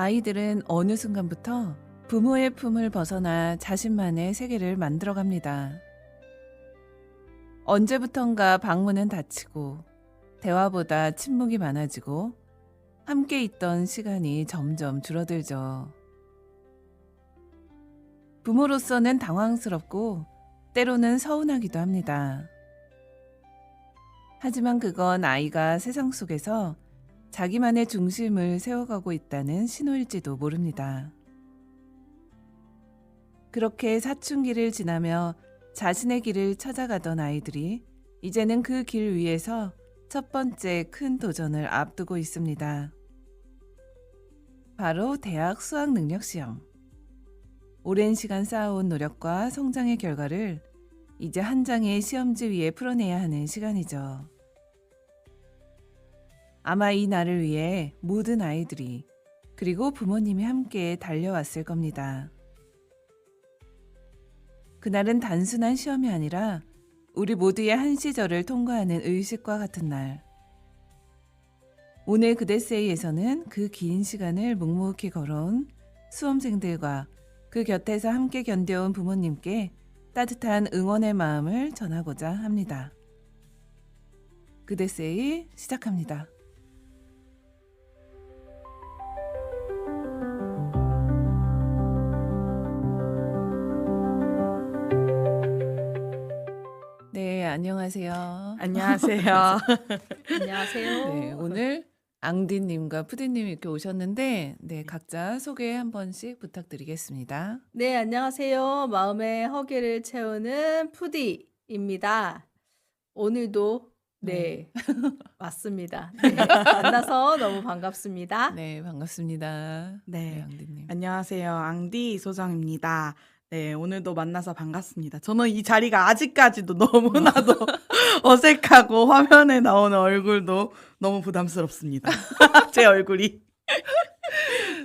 아이들은 어느 순간부터 부모의 품을 벗어나 자신만의 세계를 만들어갑니다. 언제부턴가 방문은 닫히고 대화보다 침묵이 많아지고 함께 있던 시간이 점점 줄어들죠. 부모로서는 당황스럽고 때로는 서운하기도 합니다. 하지만 그건 아이가 세상 속에서 자기만의 중심을 세워가고 있다는 신호일지도 모릅니다. 그렇게 사춘기를 지나며 자신의 길을 찾아가던 아이들이 이제는 그 길 위에서 첫 번째 큰 도전을 앞두고 있습니다. 바로 대학 수학 능력 시험. 오랜 시간 쌓아온 노력과 성장의 결과를 이제 한 장의 시험지 위에 풀어내야 하는 시간이죠. 아마 이 날을 위해 모든 아이들이 그리고 부모님이 함께 달려왔을 겁니다. 그날은 단순한 시험이 아니라 우리 모두의 한 시절을 통과하는 의식과 같은 날. 오늘 그대세이에서는 그 긴 시간을 묵묵히 걸어온 수험생들과 그 곁에서 함께 견뎌온 부모님께 따뜻한 응원의 마음을 전하고자 합니다. 그대세이 시작합니다. 네, 안녕하세요. 안녕하세요. 안녕하세요. 네, 오늘 앙디님과 푸디님이 이렇게 오셨는데, 네, 각자 소개 한 번씩 부탁드리겠습니다. 네, 안녕하세요. 마음의 허기를 채우는 푸디입니다. 오늘도 네, 왔습니다. 네, 만나서 너무 반갑습니다. 네, 반갑습니다. 네. 앙디님. 안녕하세요. 앙디 소정입니다. 네, 오늘도 만나서 반갑습니다. 저는 이 자리가 아직까지도 너무나도 어색하고 화면에 나오는 얼굴도 너무 부담스럽습니다. 제 얼굴이.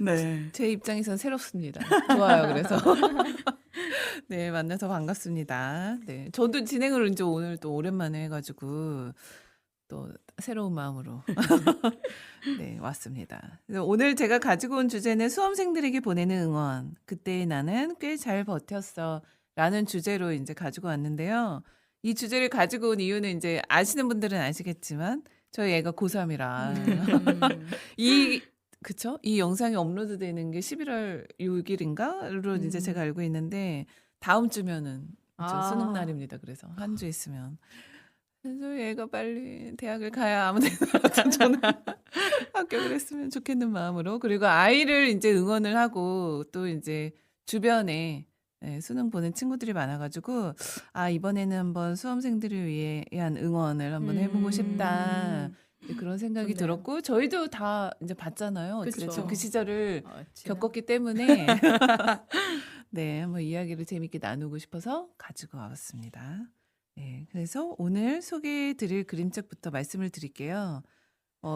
네. 제 입장에선 새롭습니다. 좋아요, 그래서. 네, 만나서 반갑습니다. 네, 저도 진행을 이제 오늘 또 오랜만에 해가지고 또 새로운 마음으로 네, 왔습니다. 그래서 오늘 제가 가지고 온 주제는 수험생들에게 보내는 응원. 그때 나는 꽤 잘 버텼어. 라는 주제로 이제 가지고 왔는데요. 이 주제를 가지고 온 이유는 이제 아시는 분들은 아시겠지만 저희 애가 고3이라 그쵸? 이 영상이 업로드 되는 게 11월 6일인가로 이제 제가 알고 있는데 다음 주면은 수능 날입니다. 그래서 한 주 있으면. 그래서 얘가 빨리 대학을 가야 아무 데나 저는 합격을 했으면 좋겠는 마음으로, 그리고 아이를 이제 응원을 하고 또 이제 주변에 수능 보는 친구들이 많아가지고 이번에는 한번 수험생들을 위한 응원을 한번 해보고 싶다. 그런 생각이 좋네요. 들었고 저희도 다 이제 봤잖아요. 그쵸. 그래서 그 시절을 지난- 겪었기 때문에 네, 한번 이야기를 재밌게 나누고 싶어서 가지고 와봤습니다. 네, 그래서 오늘 소개해 드릴 그림책부터 말씀을 드릴게요.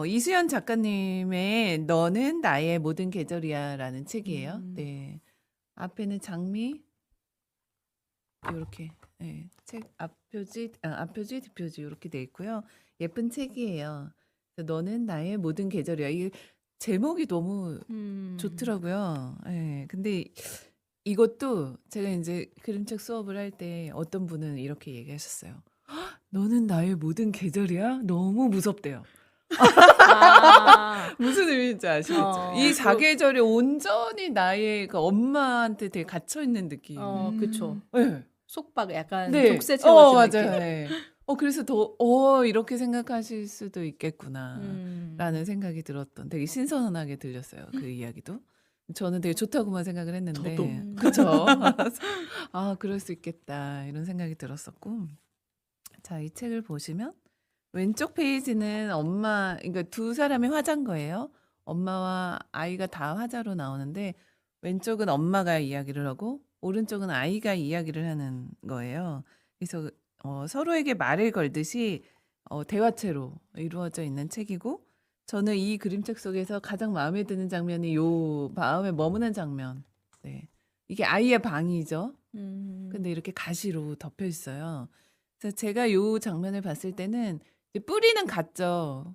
이수연 작가님의 너는 나의 모든 계절이야 라는 책이에요. 네. 앞에는 장미 이렇게 책 앞표지 뒷표지 이렇게 돼 있고요. 예쁜 책이에요. 그래서 너는 나의 모든 계절이야. 이 제목이 너무 좋더라고요. 예. 근데 이것도 제가 이제 그림책 수업을 할 때 어떤 분은 이렇게 얘기하셨어요. "헉, 너는 나의 모든 계절이야? 너무 무섭대요. 아, 무슨 의미인지 아시겠죠? 이 사계절이 온전히 나의 그 엄마한테 되게 갇혀 있는 느낌. 그쵸. 네. 속박 약간 네. 족쇄 채워진 맞아요. 느낌. 네. 그래서 더 이렇게 생각하실 수도 있겠구나. 라는 생각이 들었던, 되게 신선하게 들렸어요. 그 이야기도. 저는 되게 좋다고만 생각을 했는데. 저도. 그쵸. 그럴 수 있겠다. 이런 생각이 들었었고. 자, 이 책을 보시면 왼쪽 페이지는 그러니까 두 사람이 화자인 거예요. 엄마와 아이가 다 화자로 나오는데 왼쪽은 엄마가 이야기를 하고 오른쪽은 아이가 이야기를 하는 거예요. 그래서 서로에게 말을 걸듯이 대화체로 이루어져 있는 책이고, 저는 이 그림책 속에서 가장 마음에 드는 장면이 요 마음에 머무는 장면. 네. 이게 아이의 방이죠. 근데 이렇게 가시로 덮여 있어요. 그래서 제가 요 장면을 봤을 때는 이제 뿌리는 같죠.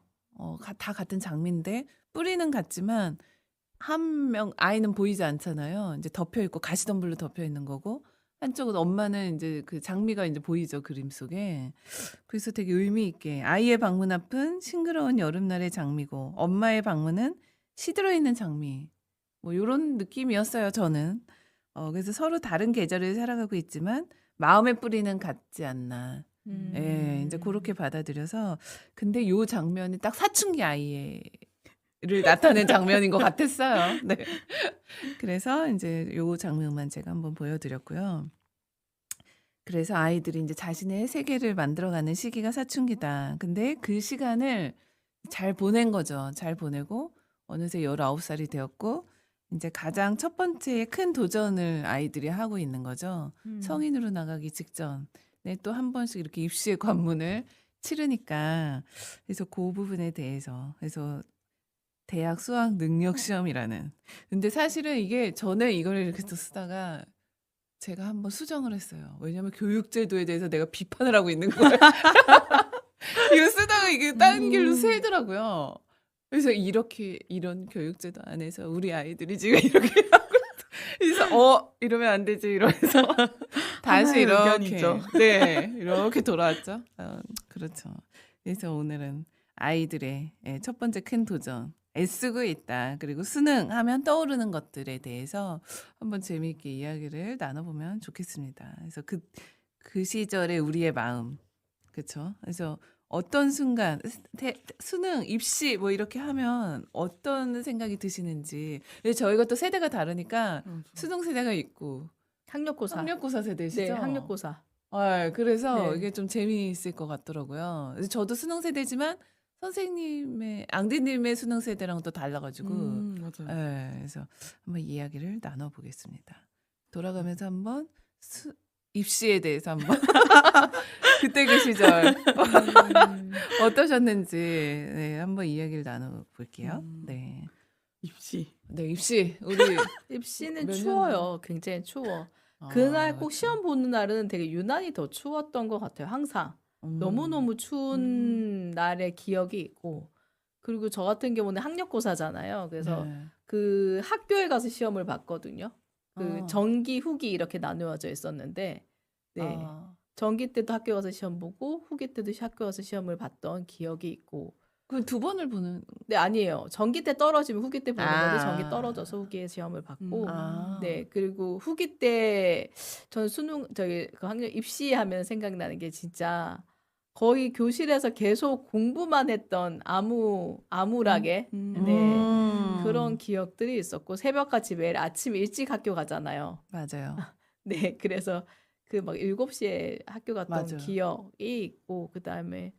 다 같은 장미인데 뿌리는 같지만 한 명 아이는 보이지 않잖아요. 이제 덮여 있고 가시덤불로 덮여 있는 거고 한쪽은 엄마는 이제 그 장미가 이제 보이죠 그림 속에. 그래서 되게 의미 있게 아이의 방문 앞은 싱그러운 여름날의 장미고 엄마의 방문은 시들어 있는 장미. 뭐 요런 느낌이었어요 저는. 그래서 서로 다른 계절을 살아가고 있지만 마음의 뿌리는 같지 않나. 예, 이제 그렇게 받아들여서 근데 요 장면이 딱 사춘기 아이의 를 나타낸 장면인 것 같았어요. 네. 그래서 이제 요 장면만 제가 한번 보여드렸고요. 그래서 아이들이 이제 자신의 세계를 만들어가는 시기가 사춘기다. 근데 그 시간을 잘 보낸 거죠. 잘 보내고 어느새 19살이 되었고 이제 가장 첫 번째 큰 도전을 아이들이 하고 있는 거죠. 성인으로 나가기 직전. 네, 또 한 번씩 이렇게 입시의 관문을 치르니까 그래서 그 부분에 대해서 그래서 대학 수학 능력 시험이라는. 근데 사실은 이게 전에 이걸 이렇게 또 쓰다가 제가 한번 수정을 했어요. 왜냐면 교육제도에 대해서 내가 비판을 하고 있는 거예요. 이거 쓰다가 이게 다른 길로 새더라고요. 그래서 이렇게 이런 교육제도 안에서 우리 아이들이 지금 이렇게 하고 그래서 이러면 안 되지 이러면서 다시 하나의 이렇게 의견이죠. 네 이렇게 돌아왔죠. 그렇죠. 그래서 오늘은 아이들의 첫 번째 큰 도전 애쓰고 있다. 그리고 수능 하면 떠오르는 것들에 대해서 한번 재미있게 이야기를 나눠보면 좋겠습니다. 그래서 그 시절의 우리의 마음 그렇죠. 그래서 어떤 순간 수능, 입시 뭐 이렇게 하면 어떤 생각이 드시는지. 근데 저희가 또 세대가 다르니까 수능 세대가 있고 학력고사. 학력고사 세대시죠. 네, 학력고사. 그래서 네. 이게 좀 재미있을 것 같더라고요. 그래서 저도 수능 세대지만 선생님의 앙디님의 수능 세대랑 또 달라가지고 맞아요. 그래서 한번 이야기를 나눠보겠습니다. 돌아가면서 한번 입시에 대해서 한번 그때 그 시절 어떠셨는지 네, 한번 이야기를 나눠볼게요. 네, 입시. 네 입시 우리 입시는 몇 추워요. 굉장히 추워. 그날 꼭 그렇죠. 시험 보는 날은 되게 유난히 더 추웠던 것 같아요. 항상. 너무너무 추운 날의 기억이 있고 그리고 저 같은 경우는 학력고사잖아요. 그래서 네. 그 학교에 가서 시험을 봤거든요. 그 어. 정기, 후기 이렇게 나누어져 있었는데 네. 정기 때도 학교 가서 시험 보고 후기 때도 학교 가서 시험을 봤던 기억이 있고 그 두 번을 보는 네, 아니에요. 정기 때 떨어지면 후기 때 보는 건데 정기 아. 떨어져서 후기에 시험을 봤고 네. 네, 그리고 후기 때 전 수능 그 학력 입시하면 생각나는 게 진짜 거의 교실에서 계속 공부만 했던 암울하게 네, 그런 기억들이 있었고 새벽같이 매일 아침 일찍 학교 가잖아요. 맞아요. 네, 그래서 그 막 7시에 학교 갔던 맞아요. 기억이 있고 그다음에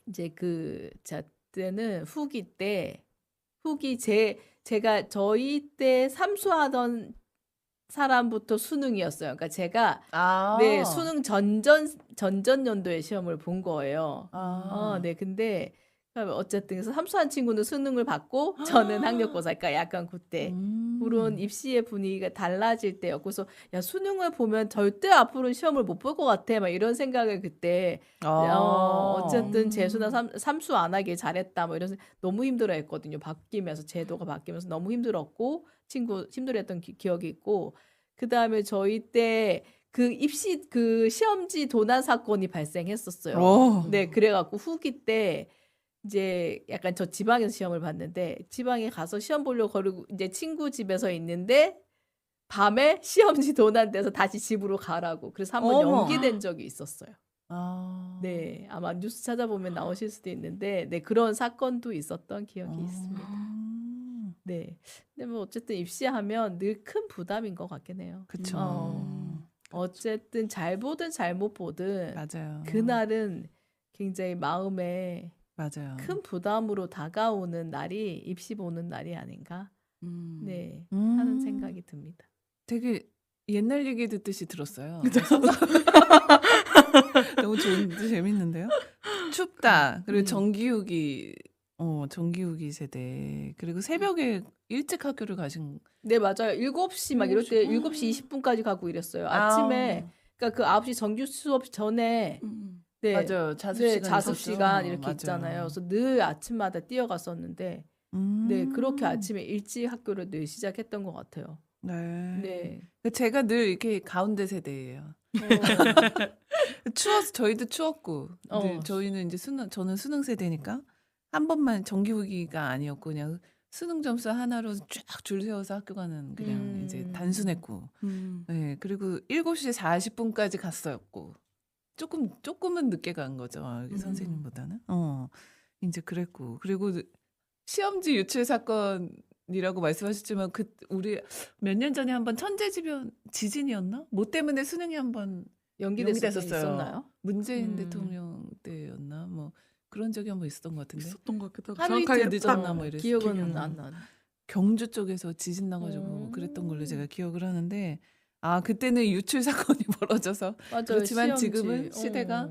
이제 때는 제가 저희 때 삼수하던 사람부터 수능이었어요. 그러니까 제가 네, 수능 전전 연도에 시험을 본 거예요. 네, 근데 어쨌든 그래서 삼수한 친구는 수능을 받고 저는 학력고사. 그러니까 약간 그때 그런 입시의 분위기가 달라질 때였고 그래서 야 수능을 보면 절대 앞으로 시험을 못 볼 것 같아. 막 이런 생각을 그때 어쨌든 재수나 삼수 안 하길 잘했다. 뭐 이런 너무 힘들어했거든요. 제도가 바뀌면서 너무 힘들었고 친구 힘들어했던 기억이 있고 그 다음에 저희 때 그 입시 그 시험지 도난 사건이 발생했었어요. 네, 그래갖고 후기 때 이제 약간 저 지방에서 시험을 봤는데 지방에 가서 시험 보려고 거리고 이제 친구 집에서 있는데 밤에 시험지 도난돼서 다시 집으로 가라고 그래서 한번 어머. 연기된 적이 있었어요. 네, 아마 뉴스 찾아보면 나오실 수도 있는데 네, 그런 사건도 있었던 기억이 있습니다. 네, 근데 뭐 어쨌든 입시하면 늘 큰 부담인 것 같긴 해요. 그쵸. 어쨌든 잘 보든 잘못 보든 맞아요. 그날은 굉장히 마음에 맞아요. 큰 부담으로 다가오는 날이 입시 보는 날이 아닌가 네, 음. 하는 생각이 듭니다. 되게 옛날 얘기 듣듯이 들었어요. 너무 좋은데 재밌는데요. 춥다. 그리고 정기후기 세대. 그리고 새벽에 일찍 학교를 가신. 네, 맞아요. 7시 막 이럴 때 7시 20분까지 가고 이랬어요. 아침에 그러니까 그 9시 정규 수업 전에 네, 맞아요. 자습 네, 시간 자습 있었죠. 시간 이렇게 맞아요. 있잖아요. 그래서 늘 아침마다 뛰어갔었는데 네, 그렇게 아침에 일찍 학교를 늘 시작했던 것 같아요. 네. 네. 제가 늘 이렇게 가운데 세대예요. 추워서 저희도 추웠고, 근데 어. 저희는 이제 저는 수능 세대니까 한 번만 정기후기가 아니었고 그냥 수능 점수 하나로 쫙 줄 세워서 학교 가는 그냥 이제 단순했고, 네, 그리고 7시 40분까지 갔었고, 조금은 늦게 간 거죠. 여기 선생님보다는. 이제 그랬고, 그리고 시험지 유출 사건이라고 말씀하셨지만 우리 몇 년 전에 한번 천재지변 지진이었나? 뭐 때문에 수능이 한번 연기됐었어요. 연기됐었어요. 있었나요? 문재인 대통령 때였나? 뭐 그런 적이 한번 있었던 것 같은데. 있었던 것 같기도 하고 하루 이틀 정확하게 늦었나 딱 뭐 이랬어요. 기억은 기억이 안 안 나요. 경주 쪽에서 지진 나가지고 그랬던 걸로 제가 기억을 하는데, 그때는 유출 사건이 벌어져서. 맞아요. 그렇지만 시험지. 지금은 시대가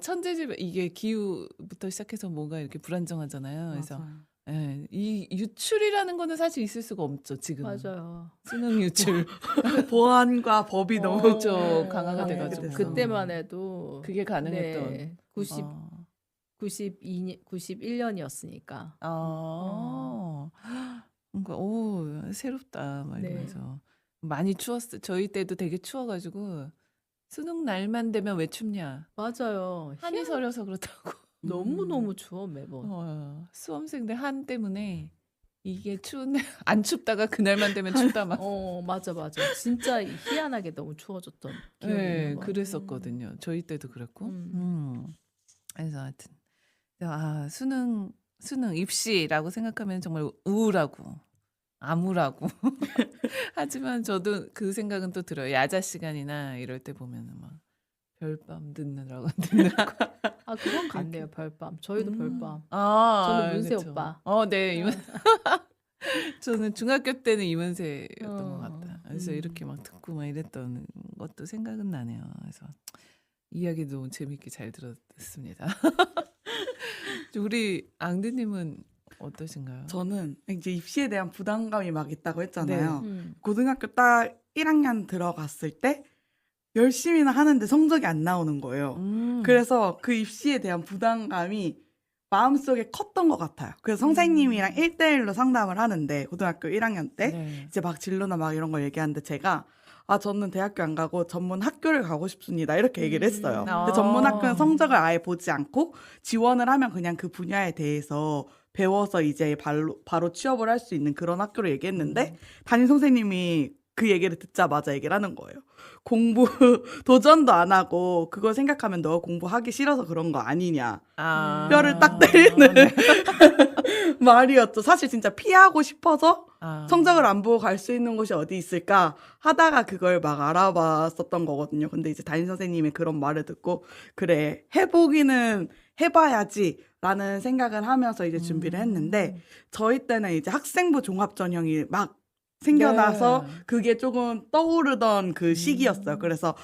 천재지변, 이게 기후부터 시작해서 뭔가 이렇게 불안정하잖아요. 그래서 맞아요. 예, 이 유출이라는 거는 사실 있을 수가 없죠, 지금. 맞아요. 수능 유출. 보안과 법이 너무 그렇죠. 강화가 강하게 돼가지고. 됐어. 그때만 해도 그게 가능했던. 네, 어. 91년이었으니까. 뭔가 새롭다 막 네. 이러면서. 많이 추웠어요. 저희 때도 되게 추워가지고 수능 날만 되면 왜 춥냐. 맞아요. 한이 서려서 그렇다고. 너무너무 추워 매번. 수험생들 한 때문에 이게 추운데 안 춥다가 그날만 되면 춥다 막. 맞아. 진짜 희한하게 너무 추워졌던 기억이 네, 있는 것 같아요. 그랬었거든요. 저희 때도 그랬고. 음. 그래서 하여튼 수능 입시라고 생각하면 정말 우울하고 암울하고. 하지만 저도 그 생각은 또 들어요. 야자 시간이나 이럴 때 보면은 막 별밤 듣느라고. 그건 같네요. 별밤. 저희도 별밤. 저는 문세 오빠. 네. 저는 중학교 때는 이문세였던 것 같다. 그래서 이렇게 막 듣고 막 이랬던 것도 생각은 나네요. 그래서 이야기 너무 재밌게 잘 들었습니다. 우리 앙드님은 어떠신가요? 저는 이제 입시에 대한 부담감이 막 있다고 했잖아요. 고등학교 딱 1학년 들어갔을 때 열심히는 하는데 성적이 안 나오는 거예요. 그래서 그 입시에 대한 부담감이 마음속에 컸던 것 같아요. 그래서 선생님이랑 1대1로 상담을 하는데 고등학교 1학년 때 네. 이제 막 진로나 막 이런 걸 얘기하는데 제가 저는 대학교 안 가고 전문 학교를 가고 싶습니다. 이렇게 얘기를 했어요. 근데 전문 학교는 성적을 아예 보지 않고 지원을 하면 그냥 그 분야에 대해서 배워서 이제 바로 취업을 할 수 있는 그런 학교를 얘기했는데 담임 선생님이 그 얘기를 듣자마자 얘기를 하는 거예요. 공부 도전도 안 하고 그걸 생각하면 너 공부하기 싫어서 그런 거 아니냐. 뼈를 딱 때리는 말이었죠. 사실 진짜 피하고 싶어서 성적을 안 보고 갈 수 있는 곳이 어디 있을까 하다가 그걸 막 알아봤었던 거거든요. 근데 이제 담임 선생님의 그런 말을 듣고 그래 해보기는 해봐야지 라는 생각을 하면서 이제 준비를 했는데 저희 때는 이제 학생부 종합 전형이 막 생겨나서 네. 그게 조금 떠오르던 그 시기였어요. 그래서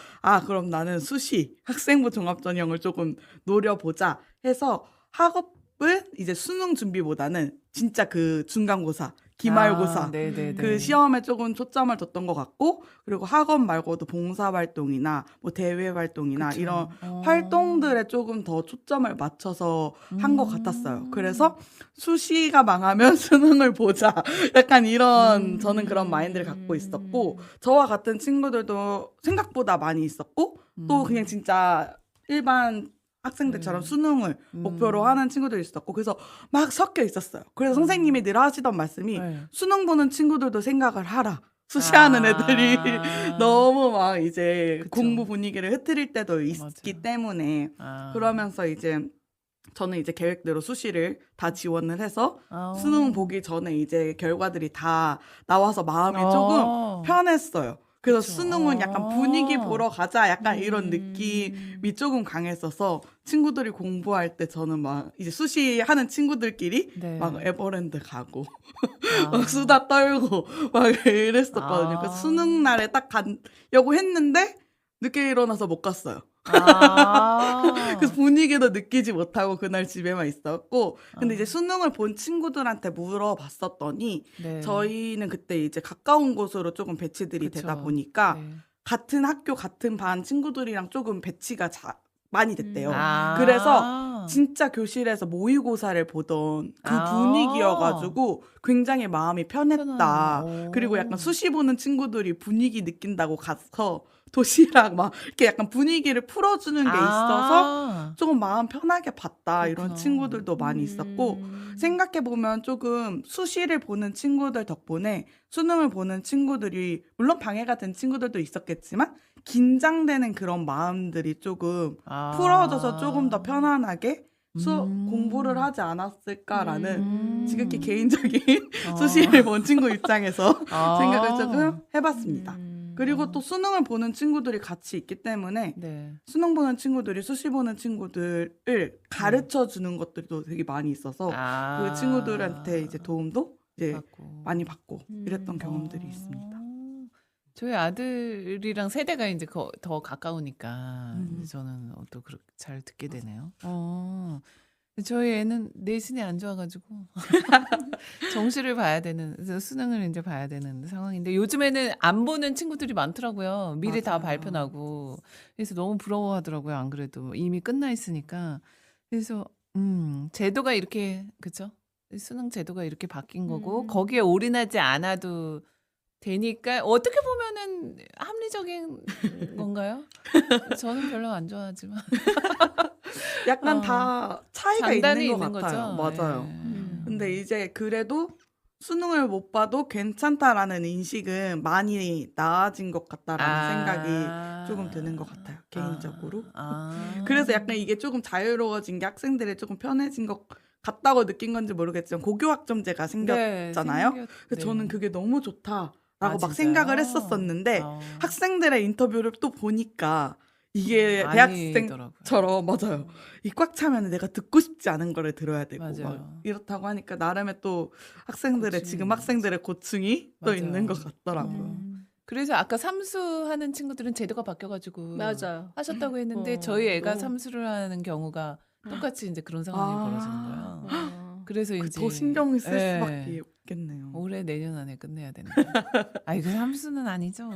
그럼 나는 수시 학생부 종합 전형을 조금 노려보자 해서 학업은 이제 수능 준비보다는 진짜 그 중간고사 기말고사 네네네. 그 시험에 조금 초점을 뒀던 것 같고 그리고 학업 말고도 봉사활동이나 뭐 대외활동이나 그쵸. 이런 활동들에 조금 더 초점을 맞춰서 한 것 같았어요. 그래서 수시가 망하면 수능을 보자 약간 이런 저는 그런 마인드를 갖고 있었고 저와 같은 친구들도 생각보다 많이 있었고 또 그냥 진짜 일반 학생들처럼 수능을 목표로 하는 친구들이 있었고 그래서 막 섞여 있었어요. 그래서 선생님이 늘 하시던 말씀이 수능 보는 친구들도 생각을 하라. 수시하는 애들이 너무 막 이제 그쵸. 공부 분위기를 흐트릴 때도 있기 맞아요. 때문에 그러면서 이제 저는 이제 계획대로 수시를 다 지원을 해서 수능 보기 전에 이제 결과들이 다 나와서 마음이 조금 편했어요. 그래서 그쵸. 수능은 약간 분위기 보러 가자 약간 이런 느낌이 조금 강했어서 친구들이 공부할 때 저는 막 이제 수시 하는 친구들끼리 네. 막 에버랜드 가고 막 수다 떨고 막 이랬었거든요. 그래서 수능 날에 딱 가려고 했는데 늦게 일어나서 못 갔어요. 그래서 분위기도 느끼지 못하고 그날 집에만 있었고 근데 이제 수능을 본 친구들한테 물어봤었더니 네. 저희는 그때 이제 가까운 곳으로 조금 배치들이 그쵸. 되다 보니까 네. 같은 학교 같은 반 친구들이랑 조금 배치가 많이 됐대요. 그래서 진짜 교실에서 모의고사를 보던 그 아. 분위기여가지고 굉장히 마음이 편했다. 편안해. 그리고 약간 오. 수시 보는 친구들이 분위기 느낀다고 가서 도시락 막 이렇게 약간 분위기를 풀어주는 게 있어서 아. 조금 마음 편하게 봤다. 이런 그렇구나. 친구들도 많이 있었고 생각해보면 조금 수시를 보는 친구들 덕분에 수능을 보는 친구들이 물론 방해가 된 친구들도 있었겠지만 긴장되는 그런 마음들이 조금 풀어져서 조금 더 편안하게 공부를 하지 않았을까라는 지극히 개인적인 수시를 본 친구 입장에서 생각을 조금 해봤습니다. 그리고 또 수능을 보는 친구들이 같이 있기 때문에 네. 수능 보는 친구들이 수시 보는 친구들을 가르쳐 주는 것들도 되게 많이 있어서 그 친구들한테 이제 도움도 이제 많이 받고 이랬던 경험들이 있습니다. 저희 아들이랑 세대가 이제 더 가까우니까 이제 저는 또 그렇게 잘 듣게 되네요. 저희 애는 내신이 안 좋아가지고 정시를 봐야 되는, 그래서 수능을 이제 봐야 되는 상황인데 요즘에는 안 보는 친구들이 많더라고요. 미리 다 맞아요. 발표나고. 그래서 너무 부러워하더라고요. 안 그래도 이미 끝나 있으니까. 그래서 제도가 이렇게, 그쵸? 수능 제도가 이렇게 바뀐 거고 거기에 올인하지 않아도 되니까 어떻게 보면은 합리적인 건가요? 저는 별로 안 좋아하지만 약간 다 차이가 장단이 있는 것 있는 같아요. 거죠. 맞아요. 예. 근데 이제 그래도 수능을 못 봐도 괜찮다라는 인식은 많이 나아진 것 같다라는 생각이 조금 드는 것 같아요. 개인적으로. 그래서 약간 이게 조금 자유로워진 게 학생들이 조금 편해진 것 같다고 느낀 건지 모르겠지만 고교학점제가 생겼잖아요. 그래서 저는 그게 너무 좋다라고 막 진짜요? 생각을 했었었는데 학생들의 인터뷰를 또 보니까 이게 대학생처럼 맞아요. 이 꽉 차면 내가 듣고 싶지 않은 거를 들어야 되고 맞아요. 막 이렇다고 하니까 나름의 또 학생들의 고충이 지금 학생들의 고충이 또 맞아요. 있는 것 같더라고요. 그래서 아까 삼수하는 친구들은 제도가 바뀌어가지고 맞아요. 하셨다고 했는데 저희 애가 너무- 삼수를 하는 경우가 똑같이 이제 그런 상황이 벌어지는 거예요. 그래서 이제 더 신경을 쓸 예. 수밖에 없겠네요. 올해 내년 안에 끝내야 된다. 아 이거 삼수는 아니죠.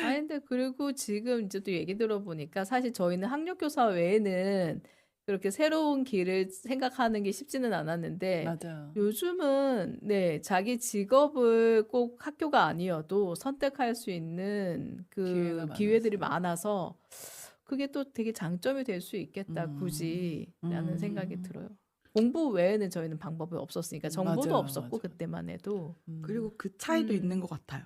아니 근데 그리고 지금 이제 또 얘기 들어보니까 사실 저희는 학력교사 외에는 그렇게 새로운 길을 생각하는 게 쉽지는 않았는데 맞아요. 요즘은 네 자기 직업을 꼭 학교가 아니어도 선택할 수 있는 그 기회가 기회들이 많아서. 많아서 그게 또 되게 장점이 될 수 있겠다 굳이라는 생각이 들어요. 공부 외에는 저희는 방법이 없었으니까 정보도 맞아요, 없었고 맞아요. 그때만 해도 그리고 그 차이도 있는 것 같아요.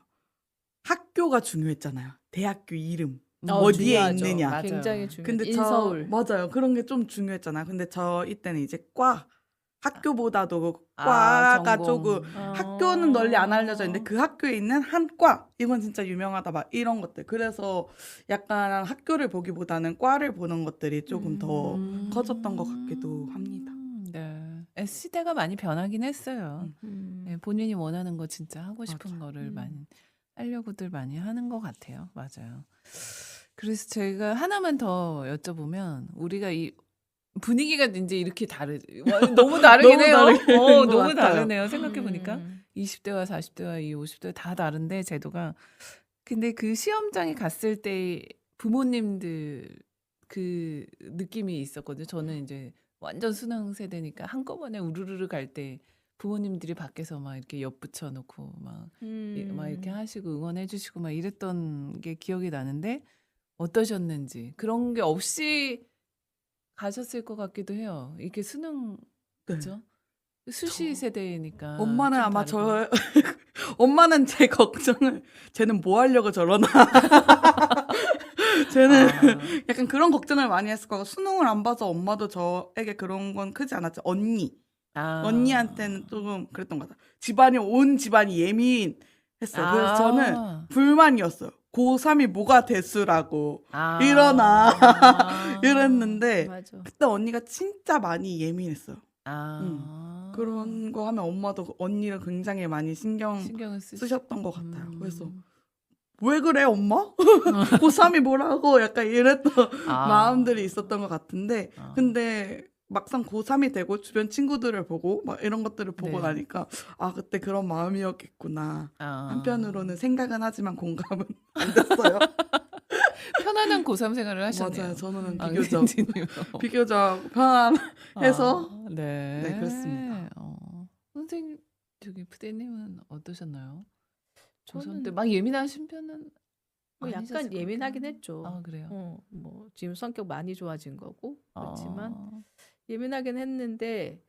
학교가 중요했잖아요. 대학교 이름. 어, 어디에 중요하죠. 있느냐. 맞아요. 굉장히 중요해요. 근데 인서울. 맞아요. 그런 게 좀 중요했잖아요. 근데 저희 때는 이제 학교보다도 과가 전공. 조금 학교는 널리 안 알려져 있는데 그 학교에 있는 한 과 이건 진짜 유명하다 막 이런 것들. 그래서 약간 학교를 보기보다는 과를 보는 것들이 조금 더 커졌던 것 같기도 합니다. 네. 시대가 많이 변하긴 했어요. 네, 본인이 원하는 거 진짜 하고 싶은 맞아요. 거를 많이 하려고들 많이 하는 것 같아요. 맞아요. 그래서 제가 하나만 더 여쭤보면 우리가 이 분위기가 이제 이렇게 너무 다르긴 너무 해요. 다르게 된것 너무 같아요. 다르네요. 생각해 보니까 20대와 40대와 이 50대 다 다른데 제도가. 근데 그 시험장에 갔을 때 부모님들 그 느낌이 있었거든요. 저는 이제 완전 수능 세대니까 한꺼번에 우르르르 갈 때 부모님들이 밖에서 막 이렇게 옆 붙여 놓고 막 이렇게 하시고 응원해 주시고 막 이랬던 게 기억이 나는데 어떠셨는지 그런 게 없이 가셨을 것 같기도 해요. 이게 수능 네. 그죠? 수시 세대니까 엄마는 좀 아마 다르고. 엄마는 제 걱정을 쟤는 뭐 하려고 저러나 쟤는 약간 그런 걱정을 많이 했을 거고 수능을 안 봐서 엄마도 저에게 그런 건 크지 않았죠. 언니한테는 조금 그랬던 것 같아요. 온 집안이 예민했어요. 그래서 저는 불만이었어요. 고3이 뭐가 대수라고 일어나 이랬는데 맞아. 그때 언니가 진짜 많이 예민했어요. 아. 그런 거 하면 엄마도 언니를 굉장히 많이 신경을 쓰셨던 것 같아요. 그래서 왜 그래 엄마? 고3이 뭐라고 약간 이랬던 마음들이 있었던 것 같은데 근데 막상 고3이 되고 주변 친구들을 보고 막 이런 것들을 보고 네. 나니까 아 그때 그런 마음이었겠구나. 한편으로는 생각은 하지만 공감은 안 됐어요. 편안한 고3 생활을 하셨네요. 맞아요. 저는 아, 비교적 은진님. 비교적 편안해서 아, 네. 네, 그렇습니다. 선생님 저기 부대님은 어떠셨나요? 고3 때 저는 막 예민하신 편은 뭐 아니셨을 약간 것 예민하긴 같긴 했죠. 아, 그래요? 뭐 지금 성격 많이 좋아진 거고 그렇지만 어, 예민하긴 했는데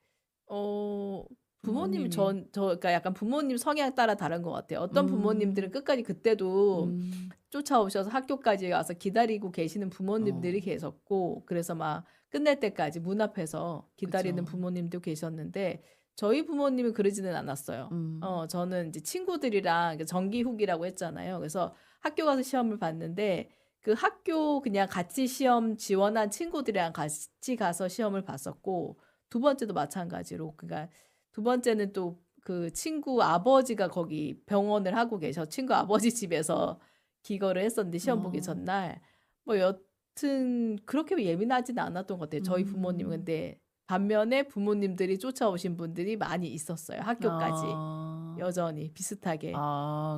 어 부모님이 부모님이 그러니까 약간 부모님 성향 따라 다른 것 같아요. 어떤 부모님들은 음, 끝까지 그때도 음, 쫓아오셔서 학교까지 와서 기다리고 계시는 부모님들이 어, 계셨고 그래서 막 끝날 때까지 문 앞에서 기다리는 그쵸. 부모님도 계셨는데 저희 부모님은 그러지는 않았어요. 음, 저는 이제 친구들이랑 정기 후기라고 했잖아요. 그래서 학교 가서 시험을 봤는데 그 학교 그냥 같이 시험 지원한 친구들이랑 같이 가서 시험을 봤었고 두 번째도 마찬가지로 그러니까 두 번째는 또 그 친구 아버지가 거기 병원을 하고 계셔 친구 아버지 집에서 기거를 했었는데 시험 보기 어, 전날 뭐 여튼 그렇게 예민하지는 않았던 것 같아요. 저희 부모님은 음, 근데 반면에 부모님들이 쫓아오신 분들이 많이 있었어요. 학교까지 아, 여전히 비슷하게.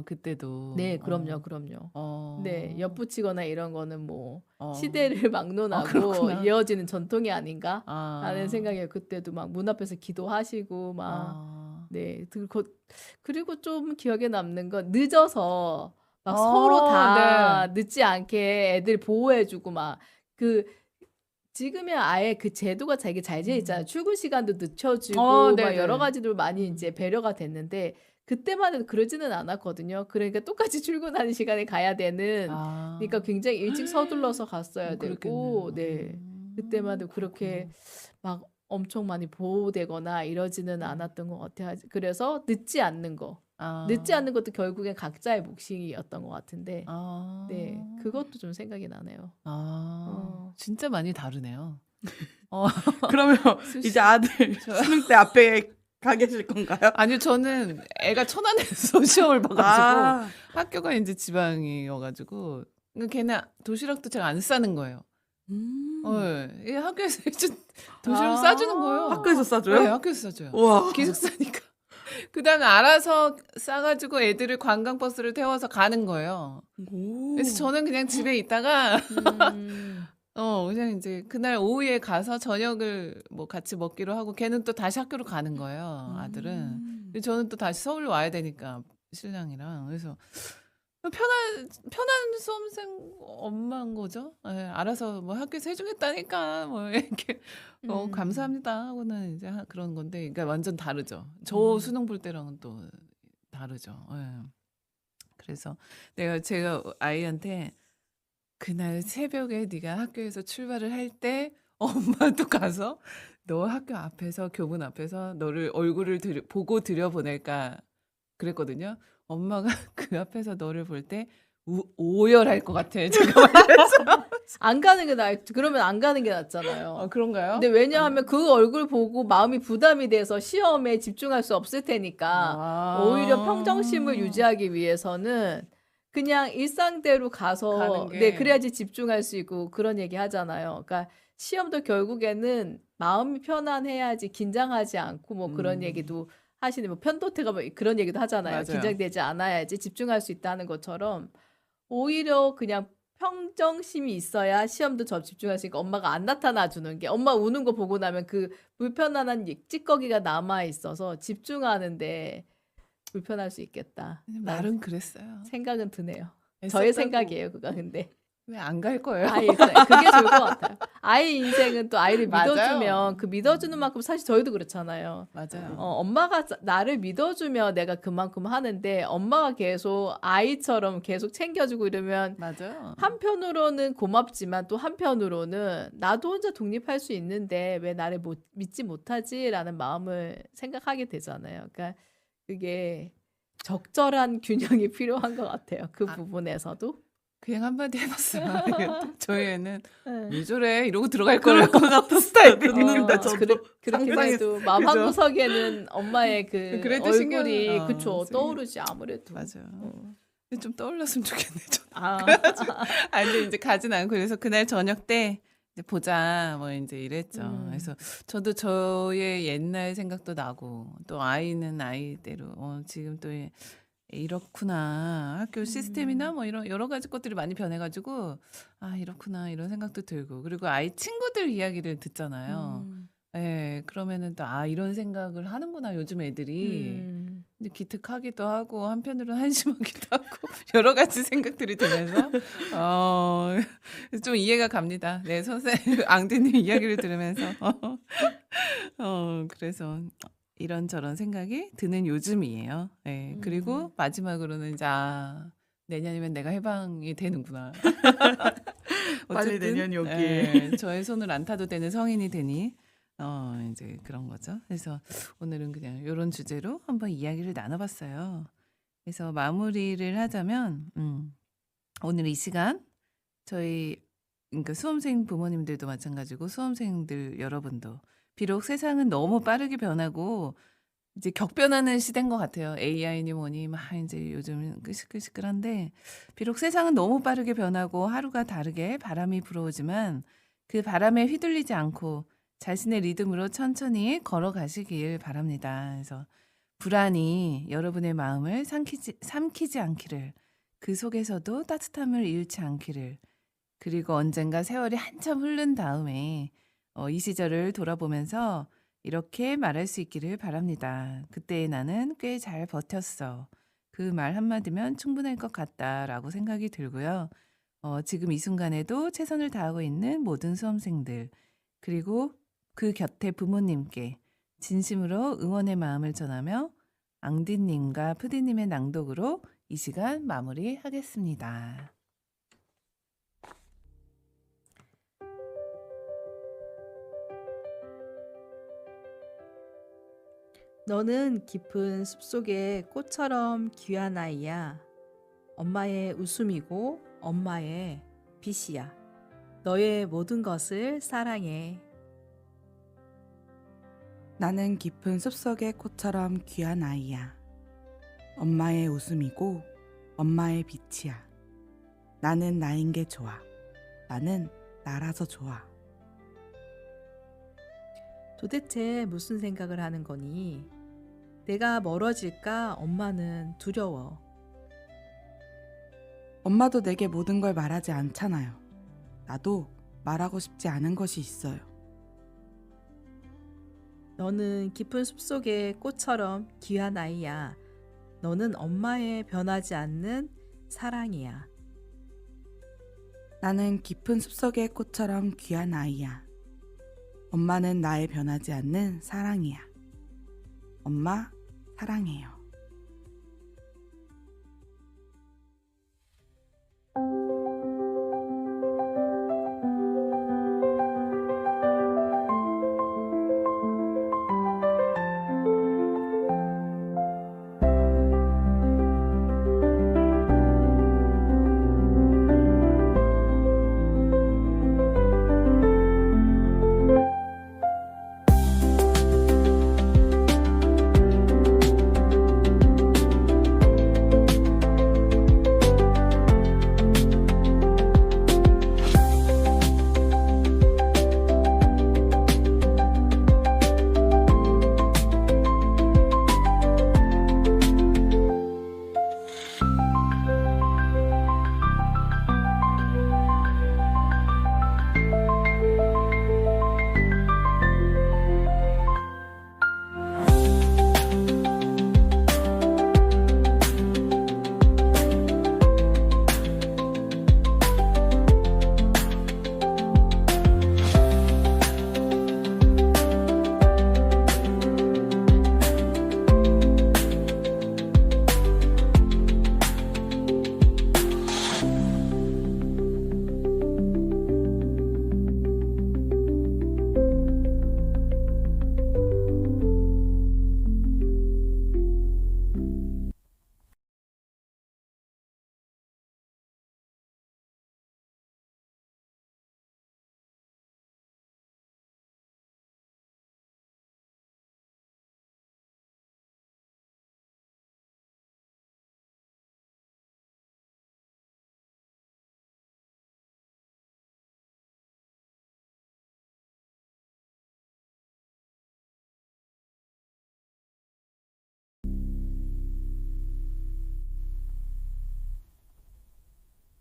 그때도, 네, 그럼요, 그럼요. 네, 어, 엿붙이거나 이런 거는 뭐 어, 시대를 막론하고 그렇구나. 이어지는 전통이 아닌가 하는 아, 생각이에요. 그때도 막 문 앞에서 기도하시고 막 아, 네, 그리고 좀 기억에 남는 건 늦어서 막 서로 다 네. 늦지 않게 애들 보호해주고 막 그 지금이야 아예 그 제도가 되게 잘 돼 있잖아요. 음. 출근 시간도 늦춰지고 막 여러 네네. 가지로 많이 이제 배려가 됐는데 그때만 해도 그러지는 않았거든요. 그러니까 똑같이 출근하는 시간에 가야 되는 그러니까 아. 굉장히 일찍 서둘러서 갔어야 되고 그랬겠네요. 네. 그때만 해도 그렇게 그렇구나. 막 엄청 많이 보호되거나 이러지는 음. 않았던 것 같아요. 그래서 늦지 않는 거. 늦지 아. 않는 것도 결국엔 각자의 몫이었던 것 같은데 네. 아. 그것도 좀 생각이 나네요. 어. 진짜 많이 다르네요. 어 그러면 이제 수시 아들 저 수능 때 앞에 가 계실 건가요? 아니요. 저는 애가 천안에서 시험을 봐 가지고 아. 학교가 인제 지방이어 가지고 걔는 도시락도 잘 안 싸는 거예요. 음. 예. 이 학교에서 해준 도시락을 싸 주는 아. 거예요. 학교에서 네. 싸줘요? 학교에서 싸 줘요. 우와. 기숙사니까. 그다음에 알아서 싸 가지고 애들을 관광버스를 태워서 가는 거예요. 그래서 오. 저는 그냥 집에 있다가 음. 그냥 인제 그날 오후에 가서 저녁을 뭐 같이 먹기로 하고 걔는 또 다시 학교로 가는 거예요, 아들은. 음. 근데 저는 또 다시 서울로 와야 되니까 신랑이랑. 그래서 편한 수험생 엄마인 거죠. 예. 알아서 뭐 학교에서 해 주겠다니까 뭐 이렇게 음. 감사합니다 하고는 이제 그런 건데 그러니까 완전 다르죠. 저 음. 수능 볼 때랑은 또 다르죠. 예. 그래서 제가 아이한테 "그날 새벽에 네가 학교에서 출발을 할 때 엄마도 가서 너 학교 앞에서 교문 앞에서 너를 얼굴을 보고 들여보낼까." 그랬거든요. 엄마가 "그 앞에서 너를 볼 때 오열할 것 같아." 제가 말했어요. 안 가는 게 그러면 안 가는 게 낫잖아요. 그런가요? 근데 왜냐하면 그 얼굴 보고 마음이 부담이 돼서 시험에 집중할 수 없을 테니까 오히려 평정심을 아. 유지하기 위해서는 그냥 일상대로 가서 가는 네, 게 그래야지 집중할 수 있고 그런 얘기 하잖아요. 그러니까 시험도 결국에는 마음이 편안해야지 긴장하지 않고 뭐 그런 음. 얘기도 하시는 뭐 편도태가 뭐 그런 얘기도 하잖아요. 맞아요. 긴장되지 않아야지 집중할 수 있다는 것처럼 오히려 그냥 평정심이 있어야 시험도 집중할 수 있고 엄마가 안 나타나 주는 게 엄마 우는 거 보고 나면 그 불편한 찌꺼기가 남아 있어서 집중하는 데 불편할 수 있겠다라는 말은 그랬어요. 생각은 드네요. 저의 애썼다고. 생각이에요, 그거 근데. 왜 안 갈 거예요? 그게 좋을 것 같아요. 아이 인생은 또 아이를 맞아요. 믿어주면 그 믿어주는 만큼 사실 저희도 그렇잖아요. 맞아요. 엄마가 나를 믿어주면 내가 그만큼 하는데 엄마가 계속 아이처럼 계속 챙겨주고 이러면 맞아요. 한편으로는 고맙지만 또 한편으로는 나도 혼자 독립할 수 있는데 왜 나를 믿지 못하지라는 마음을 생각하게 되잖아요. 그러니까 그게 적절한 균형이 필요한 것 같아요. 그 부분에서도. 그냥 한마디 해 봤어요. 저희 애는 네. "왜 저래?" 이러고 들어갈 그럴 거예요. 것 같았어요. 듣는데 어, 저도 그렇긴 상상했 해도 마음 그죠? 한구석에는 엄마의 그 그래도 얼굴이 신경 그쵸 쓰이게 떠오르지 아무래도. 맞아요. 어. 근데 좀 떠올랐으면 좋겠네 저는. 아, 근데 인제 가진 않고 그래서 그날 저녁 때 이제 보자 뭐 인제 이랬죠. 그래서 저도 저의 옛날 생각도 나고 또 아이는 아이대로 지금 또 이렇구나. 학교 시스템이나 뭐 이런 여러 가지 것들이 많이 변해가지고 아 이렇구나 이런 생각도 들고 그리고 아이 친구들 이야기를 듣잖아요. 예, 그러면은 또 아 이런 생각을 하는구나 요즘 애들이. 근데 기특하기도 하고 한편으로는 한심하기도 하고 여러 가지 생각들이 들면서 어, 좀 이해가 갑니다. 네, 선생님 앙디님 이야기를 들으면서 그래서 이런저런 생각이 드는 요즘이에요. 네, 그리고 마지막으로는 이제 아, 내년이면 내가 해방이 되는구나. 빨리 어쨌든 내년이 오길. 예, 저의 손을 안 타도 되는 성인이 되니 이제 그런 거죠. 그래서 오늘은 그냥 이런 주제로 한번 이야기를 나눠봤어요. 그래서 마무리를 하자면 오늘 이 시간 저희 그러니까 수험생 부모님들도 마찬가지고 수험생들 여러분도 비록 세상은 너무 빠르게 변하고 이제 격변하는 시대인 것 같아요. AI니 뭐니 막 이제 요즘 끄시끄시끌한데 비록 세상은 너무 빠르게 변하고 하루가 다르게 바람이 불어오지만 그 바람에 휘둘리지 않고 자신의 리듬으로 천천히 걸어가시길 바랍니다. 그래서 불안이 여러분의 마음을 삼키지 않기를 그 속에서도 따뜻함을 잃지 않기를 그리고 언젠가 세월이 한참 흐른 다음에 이 시절을 돌아보면서 이렇게 말할 수 있기를 바랍니다. 그때의 나는 꽤 잘 버텼어. 그 말 한마디면 충분할 것 같다라고 생각이 들고요. 지금 이 순간에도 최선을 다하고 있는 모든 수험생들 그리고 그 곁에 부모님께 진심으로 응원의 마음을 전하며 앙디님과 푸디님의 낭독으로 이 시간 마무리하겠습니다. 너는 깊은 숲속의 꽃처럼 귀한 아이야. 엄마의 웃음이고 엄마의 빛이야. 너의 모든 것을 사랑해. 나는 깊은 숲속의 꽃처럼 귀한 아이야. 엄마의 웃음이고 엄마의 빛이야. 나는 나인 게 좋아. 나는 나라서 좋아. 도대체 무슨 생각을 하는 거니? 내가 멀어질까 엄마는 두려워. 엄마도 내게 모든 걸 말하지 않잖아요. 나도 말하고 싶지 않은 것이 있어요. 너는 깊은 숲속의 꽃처럼 귀한 아이야. 너는 엄마의 변하지 않는 사랑이야. 나는 깊은 숲속의 꽃처럼 귀한 아이야. 엄마는 나의 변하지 않는 사랑이야. 엄마, 사랑해요.